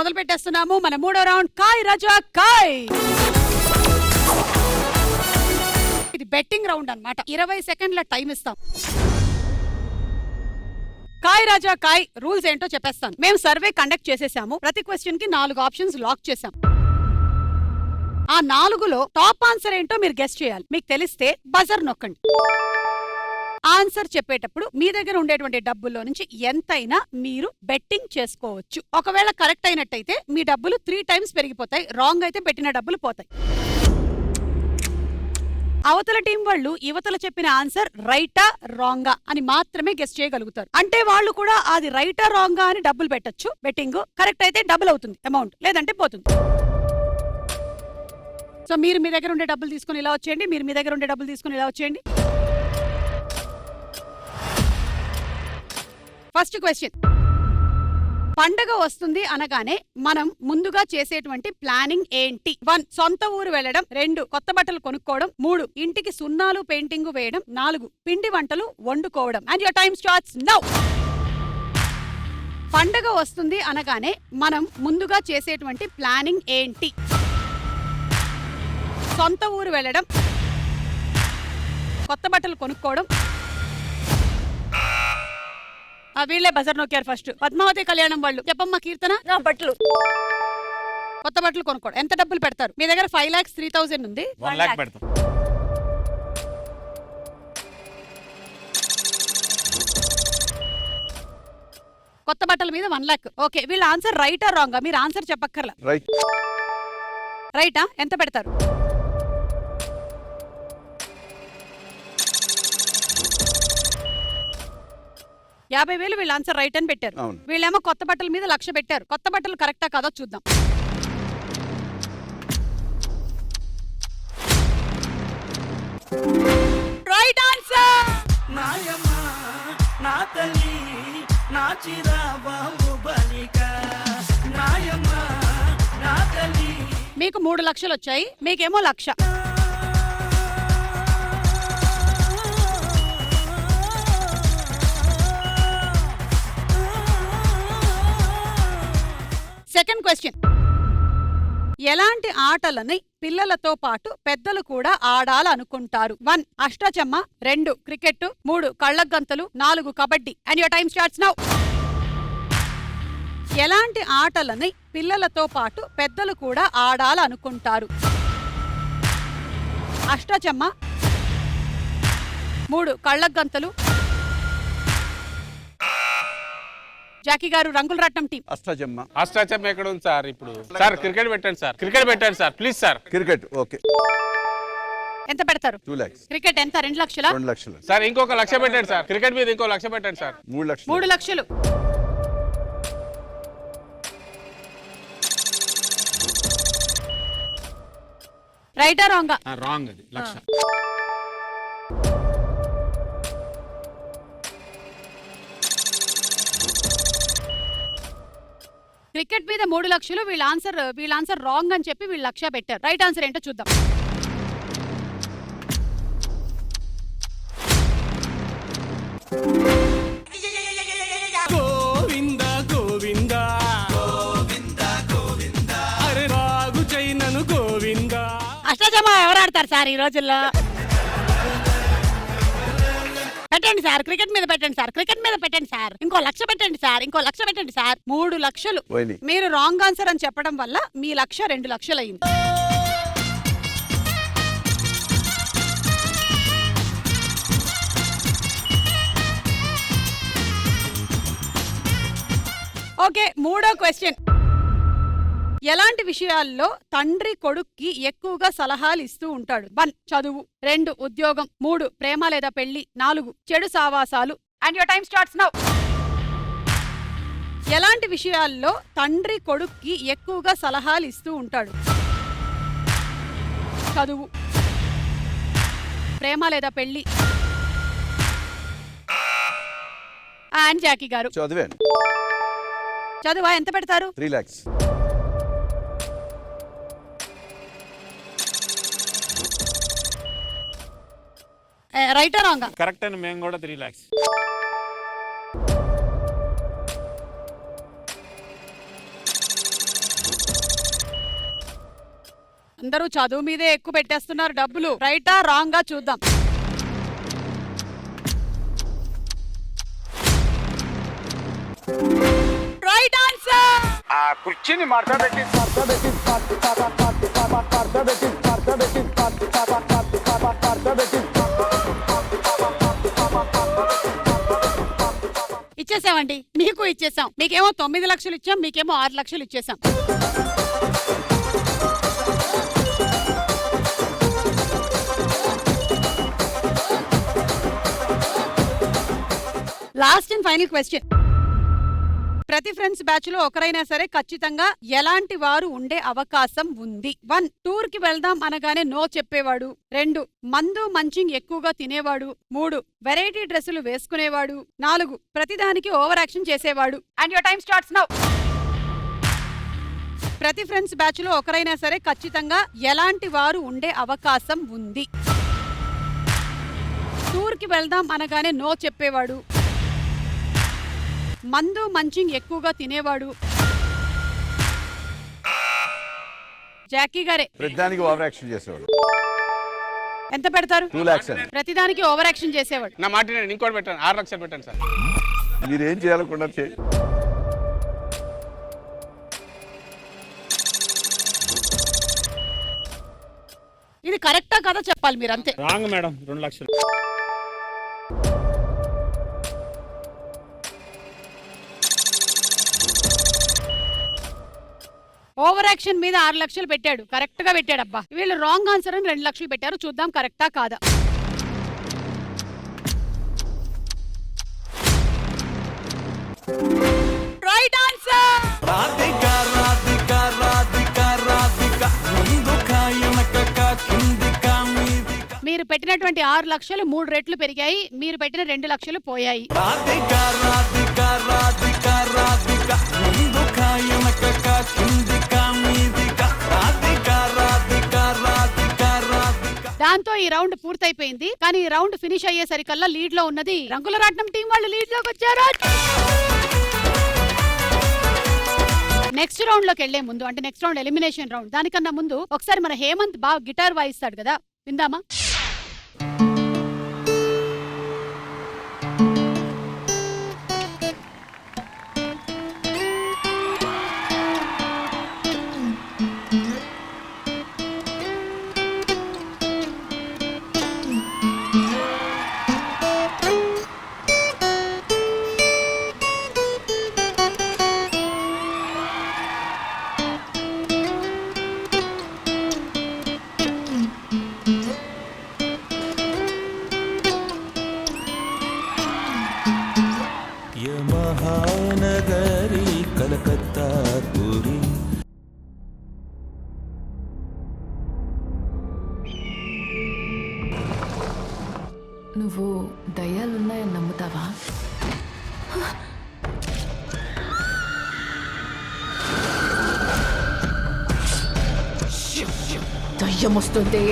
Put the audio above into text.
మొదలు పెట్టేస్తున్నాము మన మూడో రౌండ్. కాయ్ రాజా కాయ్. ఇది బెట్టింగ్ రౌండ్ అన్నమాట. 20 సెకండ్ల టైం ఇస్తాం. కాయ్ రాజా కాయ్ రూల్స్ ఏంటో చెప్పేస్తాను. మేము సర్వే కండక్ట్ చేసేసాము. ప్రతి క్వశ్చన్ కి 4 ఆప్షన్స్ లాక్ చేసాం. ఆ 4లో టాప్ ఆన్సర్ ఏంటో మీరు గెస్ చేయాలి. మీకు తెలిస్తే బజర్ నొక్కండి. ఆన్సర్ చెప్పేటప్పుడు మీ దగ్గర ఉండేటువంటి డబ్బుల్లో నుంచి ఎంతైనా మీరు బెట్టింగ్ చేసుకోవచ్చు. ఒకవేళ కరెక్ట్ అయినట్టయితే మీ డబ్బులు 3 టైమ్స్ పెరిగిపోతాయి. రాంగ్ అయితే పెట్టిన డబ్బులు పోతాయి. అవతల టీం వాళ్ళు యువతల చెప్పిన ఆన్సర్ రైటా రాంగా అని మాత్రమే గెస్ చేయగలుగుతారు. అంటే వాళ్ళు కూడా అది రైటా రాంగా అని డబ్బులు పెట్టొచ్చు. బెట్టింగ్ కరెక్ట్ అయితే డబుల్ అవుతుంది అమౌంట్, లేదంటే పోతుంది. సో మీరు మీ దగ్గర ఉండే డబ్బులు తీసుకుని ఇలా వచ్చేయండి. మీరు మీ దగ్గర ఉండే డబ్బులు తీసుకుని ఇలా వచ్చేయండి. First question. పండగ వస్తుంది అనగానే మనం ముందుగా చేసేటువంటి ప్లానింగ్ ఏంటి? 1 సొంత ఊరు వెళ్లడం, 2 కొత్త బట్టలు కొనుక్కోవడం, 3 ఇంటికి సున్నాలు పెయింటింగ్ వేయడం, 4 పిండి వంటలు వండుకోవడం. And your time starts now. పండగ వస్తుంది అనగానే మనం ముందుగా చేసేటువంటి ప్లానింగ్ ఏంటి? సొంత ఊరు వెళ్లడం, కొత్త బట్టలు కొనుక్కోవడం. వీళ్ళే బజర్ నొక్కారు ఫస్ట్. పద్మావతి కళ్యాణం వాళ్ళు చెప్పమ్మా కీర్తన. బట్టలు, కొత్త బట్టలు కొనుక్కోవడం. ఎంత డబ్బులు పెడతారు? మీ దగ్గర 5,03,000 ఉంది. 1 lakh పెడతాం. కొత్త బట్టల మీద 1 lakh. ఓకే, వీళ్ళ ఆన్సర్ రైటా రాంగా? మీరు ఆన్సర్ చెప్పక్కర్లా. రైటా? ఎంత పెడతారు? 50,000 వీళ్ళ ఆన్సర్ రైట్ అని పెట్టారు. వీళ్ళేమో కొత్త బట్టల మీద 1,00,000 పెట్టారు. కొత్త బట్టలు కరెక్టా కాదో చూద్దాం. Right answer. మీకు 3 లక్షలు వచ్చాయి, మీకేమో 1,00,000. Second question. ఎలాంటి ఆటలని పిల్లలతో పాటు పెద్దలు కూడా ఆడాలనుకుంటారు? 1 Ashtachamma, 2 cricket, 3 కళ్ళగంతలు, 4 kabaddi. And your time starts now. ఎలాంటి ఆటలని పిల్లలతో పాటు పెద్దలు కూడా ఆడాలనుకుంటారు? అష్టాచెమ్మ, 3 కళ్ళగంతలు. జాకీ గారు రంగుల రత్నం టీం. అష్టాచెమ్మ ఎక్కడ ఉంది సార్? ఇప్పుడు సార్ క్రికెట్ పెట్టండి సార్. క్రికెట్ పెట్టండి sir please sir. Cricket okay. ఎంత పెడతారు? 2 lakhs. క్రికెట్ ఎంత? 2 లక్షలా? 2 లక్షలు సార్. ఇంకొక 1,00,000 పెట్టండి సార్. క్రికెట్ మీద ఇంకో 1,00,000 పెట్టండి సార్. 3 లక్షలు. 3 లక్షలు. రైటా రాంగా? రాంగ్. అది 1,00,000. క్రికెట్ మీద 3 లక్షలు. వీళ్ళ ఆన్సర్ రాంగ్ అని చెప్పి వీళ్ళు 1,00,000 పెట్టారు. రైట్ ఆన్సర్ ఏంటో చూద్దాం. గోవింద గోవింద గోవింద గోవింద అరే రాగు చైనను గోవింద. అష్టాచెమ్మ ఎవరు ఆడతారు సార్ ఈ రోజుల్లో? పెట్టండి సార్. క్రికెట్ మీద పెట్టండి సార్. క్రికెట్ మీద పెట్టండి సార్. ఇంకో 1,00,000 పెట్టండి సార్. ఇంకో 1,00,000 పెట్టండి సార్. 3 లక్షలు. మీరు రాంగ్ ఆన్సర్ అని చెప్పడం వల్ల మీ 1,00,000 2 లక్షలు అయింది. ఓకే, మూడో క్వశ్చన్. ఎలాంటి విషయాల్లో తండ్రి కొడుక్కి ఎక్కువగా సలహాలు ఇస్తూ ఉంటాడు? 1 చదువు, 2 ఉద్యోగం, 3 ప్రేమ లేదా పెళ్లి, 4 చెడు సావాసాలు. And your time starts now. ఎలాంటి విషయాల్లో తండ్రి కొడుక్కి ఎక్కువగా సలహాలు ఇస్తూ ఉంటాడు? చదువు, ప్రేమ లేదా పెళ్లి. అండ్ జాకీ గారు చదువా? ఎంత పెడతారు? 3 lakhs. రైటా రాంగా? కరెక్ట్ అని మేము కూడా 3 lakhs. అందరూ చదువు మీదే ఎక్కువ పెట్టేస్తున్నారు డబ్బులు. రైటా రాంగ్ చూద్దాం. Right answer. ఆ కుర్చీని మార్చబెట్టి ఇచ్చేసామండి, మీకు ఇచ్చేసాం. మీకేమో 9 లక్షలు ఇచ్చాం, మీకేమో 6 లక్షలు ఇచ్చేసాం. Last and final question. ప్రతి ఫ్రెండ్స్ బ్యాచ్ లో ఒకరైనా సరే ఖచ్చితంగా ఎలాంటి వారు ఉండే అవకాశం ఉంది? 1 టూర్ కి వెళ్దాం అనగానే నో చెప్పేవాడు. 2 మందు మంచింగ్ ఎక్కువగా తినేవాడు. 3 వెరైటీ డ్రెస్సులు వేసుకునేవాడు. 4 ప్రతిదానికి ఓవర్ యాక్షన్ చేసేవాడు. And your time starts now. ప్రతి ఫ్రెండ్స్ బ్యాచ్ లో ఒకరైనా సరే ఖచ్చితంగా ఎలాంటి వారు ఉండే అవకాశం ఉంది? టూర్ కి వెళ్దాం అనగానే నో చెప్పేవాడు. మందు మంచింగ్ ఎక్కువగా తినేవాడు. జాకీ గారే. ప్రతిదానికి ఓవర్ యాక్షన్ చేసేవాడు. ఎంత పెడతారు? 2 lakhs అండి. ప్రతిదానికి ఓవర్ యాక్షన్ చేసేవాడు. నా మాట నేను ఇంకోటి పెట్టాను, 6 లక్షలు పెట్టండి సార్. మీరేం చేయాలనుకున్నారు చేయండి. ఇది కరెక్టా కదా చెప్పాలి మీరు, అంతే. రాంగ్ మేడం, 2 లక్షలు. ఓవర్ యాక్షన్ మీద 6 లక్షలు పెట్టాడు, కరెక్ట్ గా పెట్టాడు. అబ్బా, వీళ్ళు రాంగ్ ఆన్సర్ అని 2 లక్షలు పెట్టారు. చూద్దాం కరెక్టా కాదా. Right answer. రాధిక రాధిక రాధిక రాధిక ముందుక వెనకక కిందిక మీదిక. మీరు పెట్టినటువంటి 6 లక్షలు 3 రెట్లు పెరిగాయి, మీరు పెట్టిన 2 లక్షలు పోయాయి. రాధిక రాధిక రాధిక రాధిక ముందుక వెనకక కిందిక మీదిక. రాధిక రాధిక రాధిక రాధిక. దాంతో ఈ రౌండ్ పూర్తయిపోయింది. కానీ ఈ రౌండ్ ఫినిష్ అయ్యేసరికల్లా లీడ్ లో ఉన్నది రంగుల రాట్నం టీం వాళ్ళు. లీడ్ లోకి వచ్చారు. నెక్స్ట్ రౌండ్ లోకి వెళ్లే ముందు, అంటే నెక్స్ట్ రౌండ్ ఎలిమినేషన్ రౌండ్, దానికన్నా ముందు ఒకసారి మన హేమంత్ బాగా గిటార్ వాయిస్తాడు కదా, విందామా? మహానగరి కలకత్తా పూరి. నువ్వు దయ్యాలున్నాయని నమ్ముతావా? దయ్యం వస్తుంది.